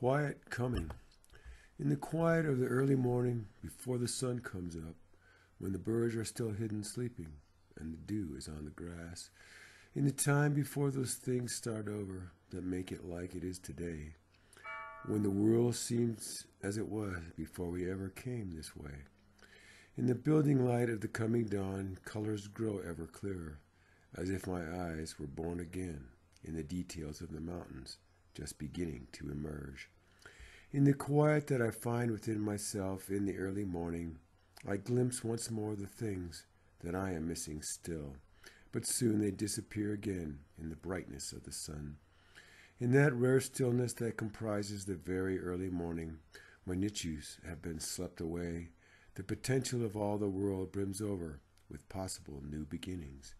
quiet coming. In the quiet of the early morning, before the sun comes up, when the birds are still hidden sleeping, and the dew is on the grass, in the time before those things start over that make it like it is today, when the world seems as it was before we ever came this way. In the building light of the coming dawn, colors grow ever clearer, as if my eyes were born again in the details of the mountains just beginning to emerge. In the quiet that I find within myself in the early morning, I glimpse once more the things that I am missing still, but soon they disappear again in the brightness of the sun. In that rare stillness that comprises the very early morning, when issues have been slept away, the potential of all the world brims over with possible new beginnings.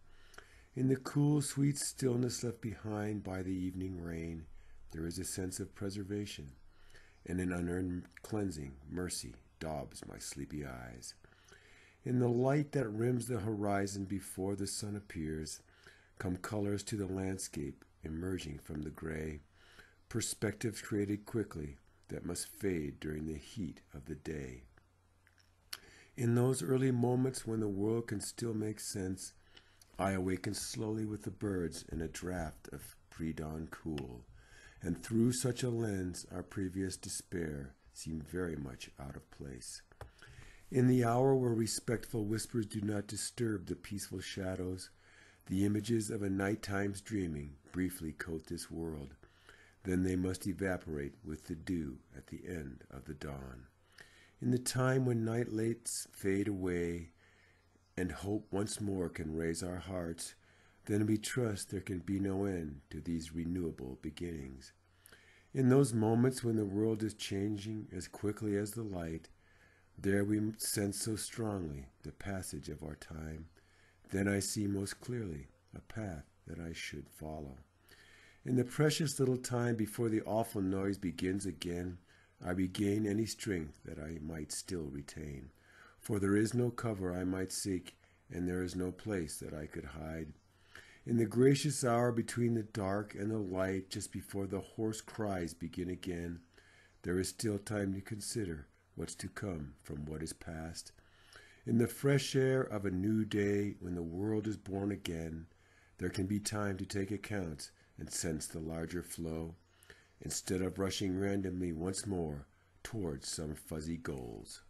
In the cool, sweet stillness left behind by the evening rain, there is a sense of preservation, and an unearned cleansing mercy daubs my sleepy eyes. In the light that rims the horizon before the sun appears, come colors to the landscape emerging from the gray, perspectives created quickly that must fade during the heat of the day. In those early moments when the world can still make sense, I awaken slowly with the birds in a draft of pre-dawn cool, and through such a lens our previous despair seemed very much out of place. In the hour where respectful whispers do not disturb the peaceful shadows, the images of a nighttime's dreaming briefly coat this world. Then they must evaporate with the dew at the end of the dawn. In the time when night lights fade away and hope once more can raise our hearts, then we trust there can be no end to these renewable beginnings. In those moments when the world is changing as quickly as the light, there we sense so strongly the passage of our time. Then I see most clearly a path that I should follow. In the precious little time before the awful noise begins again, I regain any strength that I might still retain. For there is no cover I might seek, and there is no place that I could hide. In the gracious hour between the dark and the light, just before the hoarse cries begin again, there is still time to consider what's to come from what is past. In the fresh air of a new day, when the world is born again, there can be time to take account and sense the larger flow, instead of rushing randomly once more towards some fuzzy goals.